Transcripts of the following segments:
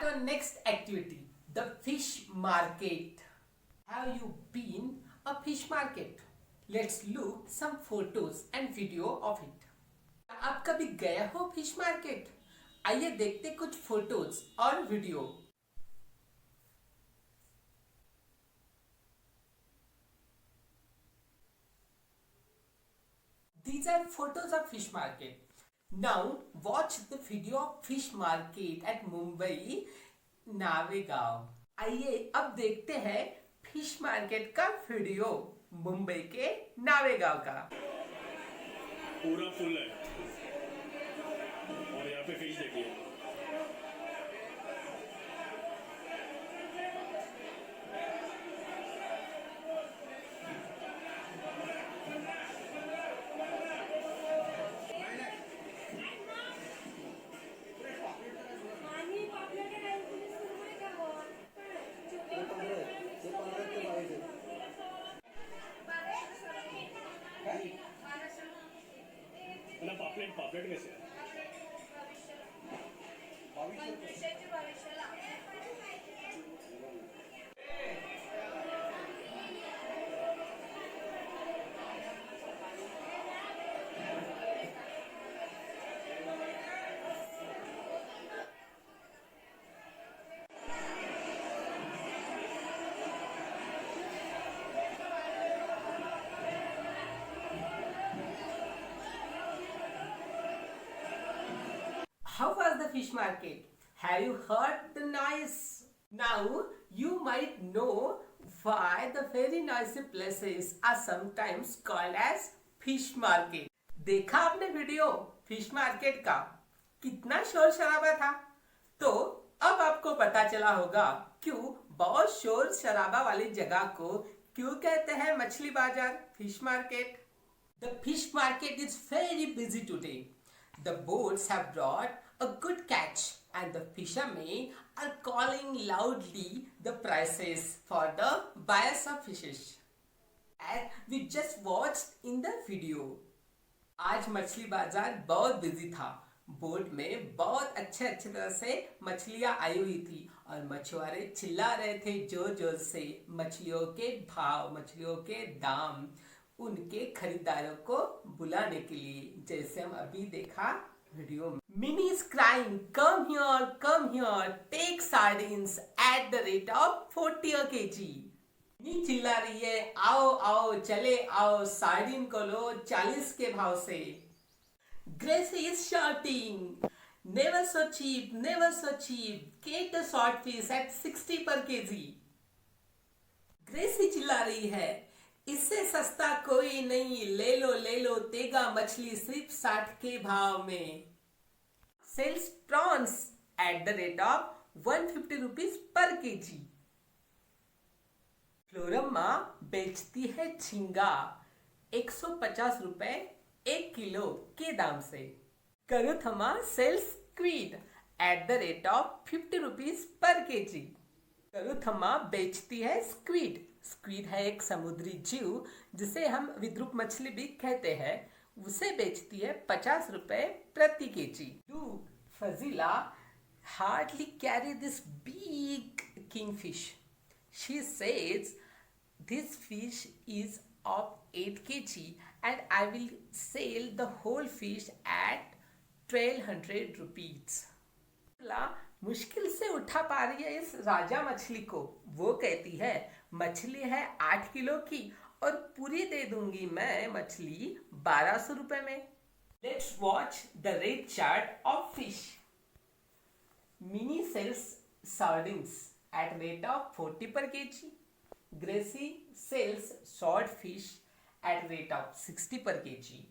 our next activity, the fish market. Have you been a fish market? Let's look some photos and video of it. आप कभी गए हो fish market? आइए देखते कुछ photos और video. These are photos of fish market. Now watch the video of fish market at Mumbai नावेगांव. आइए अब देखते हैं फिश मार्केट का वीडियो मुंबई के नावेगांव का. पूरा फुल है और यहाँ पे फिश देखिए. पापलेट कैसे है? How was the fish market? Have you heard the noise? Now you might know why the very noisy places are sometimes called as fish market. देखा आपने वीडियो फिश मार्केट का? कितना शोर शराबा था. तो अब आपको पता चला होगा क्यों बहुत शोर शराबा वाली जगह को क्यों कहते हैं मछली बाजार, fish market. The fish market is very busy today. The boats have brought a good catch and the fishermen are calling loudly the prices for the buyers of fishes. As we just watched in the video. आज मछली बाजार बहुत busy था. Boat में बहुत अच्छे तरह से मछलियां आई हुई थी और मछुआरे चिल्ला रहे थे जोर जोर से मछलियों के भाव, मछलियों के दाम, उनके खरीदारों को बुलाने के लिए, जैसे हम अभी देखा वीडियो में. Mini is crying, come here, take sardines at the rate of 40 kg. Mini चिल्ला रही है, आओ आओ चले आओ, सार्डिन को लो 40 के भाव से. Gracy is shouting, never so cheap, get the short fish at 60 per kg. Gracy चिल्ला रही है, इससे सस्ता कोई नहीं, ले लो तेगा मछली सिर्फ 60 के भाव में. Sells prawns at the rate of 150 rupees per kg. Floramma बेचती है झींगा 150 रुपए 1 किलो के दाम से. Karuthamma sells squid at the rate of 50 rupees per kg. Karuthamma बेचती है स्क्वीड. स्क्वीड है एक समुद्री जीव जिसे हम विद्रुप मछली भी कहते हैं. उसे बेचती है 50 रुपए प्रति KG. Look, Fazila hardly carry this big kingfish. She says this fish is of 8 kg and I will sell the whole fish at 1200 rupees. मुश्किल से उठा पा रही है इस राजा मछली को. वो कहती है मछली है 8 किलो की और पूरी दे दूंगी मैं मछली 1200 रुपए में. Let's watch the rate chart of fish. Mini sells sardines at rate of 40 per kg. Gracie sells swordfish at rate of 60 per kg.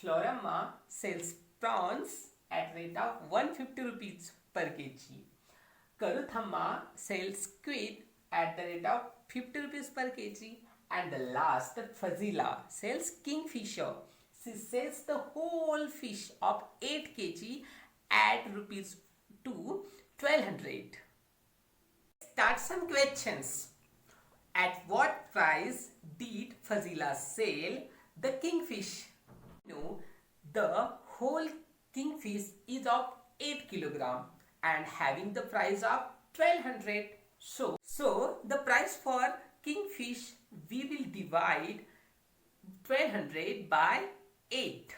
Floramma sells prawns at rate of 150 rupees per kg. Karuthamma sells squid at the rate of 50 rupees per kg. And the last, Fazila sells kingfisher. She sells the whole fish of 8 kg at rupees to 1200. Start some questions. At what price did Fazila sell the kingfish? No, the whole kingfish is of 8 kilogram and having the price of 1200. So the price for kingfish, we will divide 1200 by 8.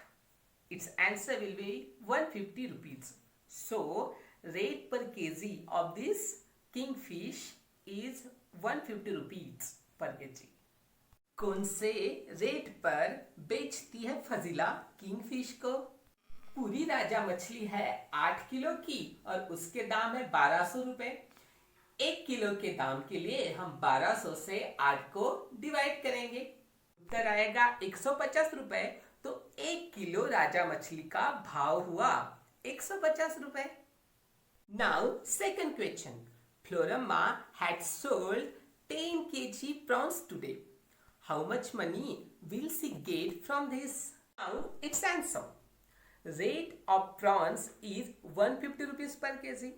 Its answer will be 150 rupees. So rate per kg of this kingfish is 150 rupees per kg. कौन से rate पर बेचती है Fazila kingfish को? पूरी राजा मछली है 8 kilo की और उसके दाम है 1200 रुपए। 1 किलो के दाम के लिए हम 1200 से 8 को डिवाइड करेंगे, उत्तर आएगा 150 रुपए। तो 1 किलो राजा मछली का भाव हुआ 150 रुपए। Now second question, Floramma had sold 10 kg prawns today. How much money will she get from this? Now its answer. Rate of prawns is 150 rupees per kg.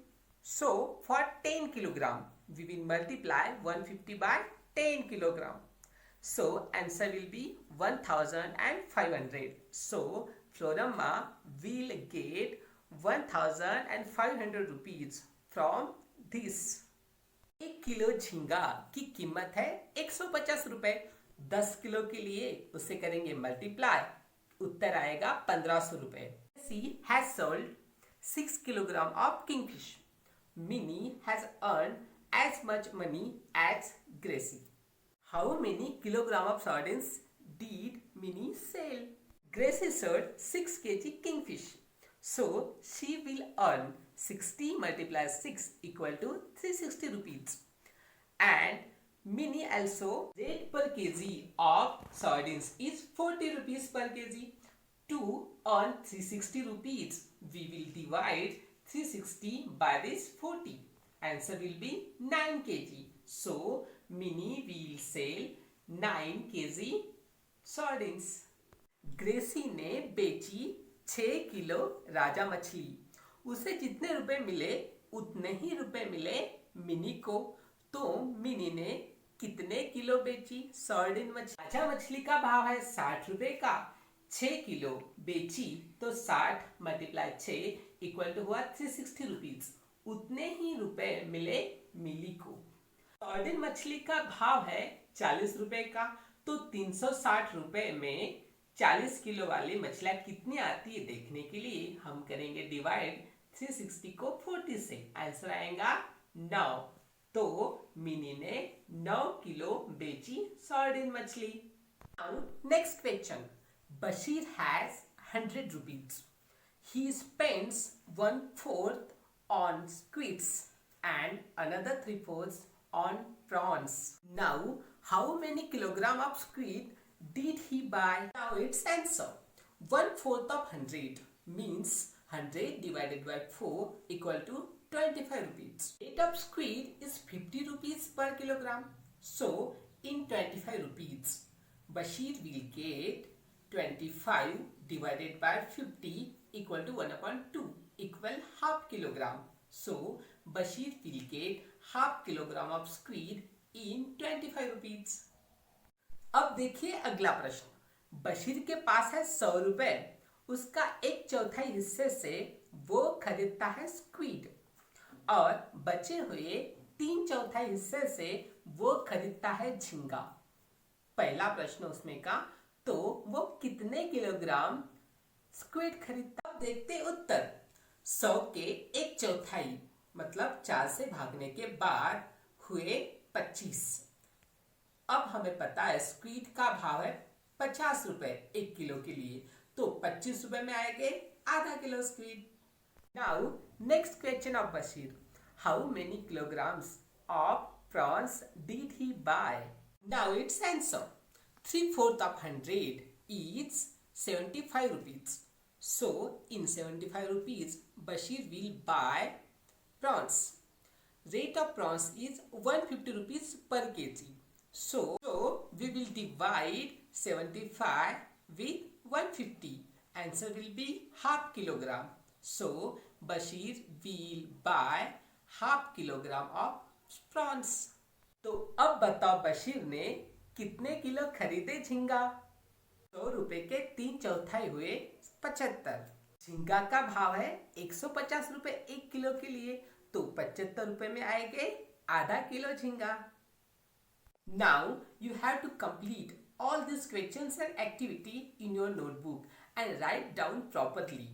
So for 10 kilogram, we will multiply 150 by 10 kilogram. So answer will be 1500. So Floramma will get 1500 rupees from this. 1 kilo झींगा की कीमत है 150 रुपए। 10 kilo के लिए उसे करेंगे multiply, उत्तर आएगा 1500 रुपए। She has sold 6 kilogram of kingfish. Minnie has earned as much money as Gracie. How many kilogram of sardines did Minnie sell? Gracie sold 6 kg kingfish. So she will earn 60 multiplied 6 equal to 360 rupees. And Minnie also rate per kg of sardines is 40 rupees per kg. To earn 360 rupees, we will divide 360 by this 40. Answer will be 9 kg. So Minnie will sell 9 kg sardines. Gracy ने बेची 6 kilo राजा मछली। उसे जितने रुपए मिले उतने ही रुपए मिले मिनी को। तो मिनी ने कितने किलो बेची सार्डिन मछली? राजा मछली का भाव है 60 रुपए का। 6 किलो बेची तो 60 मल्टीप्लाई 6 इक्वल टू हुआ 360 रुपीज। उतने ही रुपए मिले मिली को। सार्डिन मछली का भाव है 40 रुपए का। तो 360 रुपए में 40 किलो वाली मछलियां कितनी आती है देखने के लिए हम करेंगे डिवाइड 360 को 40 से। आंसर आएगा 9। तो मिनी ने 9 किलो बेची सार्डिन मछली। Next question, Bashir has 100 rupees. He spends 1/4 on squids and another 3/4 on prawns. Now, how many kilogram of squid did he buy? Now its answer. 1/4 of 100 means 100 divided by 4 equal to 25 rupees. Rate of squid is 50 rupees per kilogram. So in 25 rupees, Bashir will get 25 divided by 50 equal to 1/2 equal half kilogram. So Bashir will get half kilogram of squid in 25 rupees. अब देखिए अगला प्रश्न, बशीर के पास है 100 रुपए। उसका 1/4 हिस्से से वो खरीदता है स्क्विड और बचे हुए 3/4 हिस्से से वो खरीदता है झींगा। पहला प्रश्न उसमें का, तो वो कितने किलोग्राम स्क्विड खरीदता? अब देखते उत्तर। 100 के 1/4 मतलब 4 से भागने के बाद हुए 25। अब हमें पता है स्क्विड का भाव है 50 रुपए 1 किलो के लिए, तो 25 रुपए में आएंगे आधा kilo squid. Now next question of Basheer, how many kilograms of prawns did he buy? Now it's answer, 3/4 of 100 is 75 rupees. So in 75 rupees, Bashir will buy prawns. Rate of prawns is 150 rupees per kg. So we will divide 75 with 150. Answer will be half kilogram. So Bashir will buy half kilogram of prawns. तो अब बताओ बशीर ने कितने kilo खरीदे झींगा? 100 रुपए के 3/4 हुए 75। झींगा का भाव है 150 रुपए 1 किलो के लिए, तो 75 रुपए में आएंगे आधा किलो झींगा। Now you have to complete all these questions and activity in your notebook and write down properly.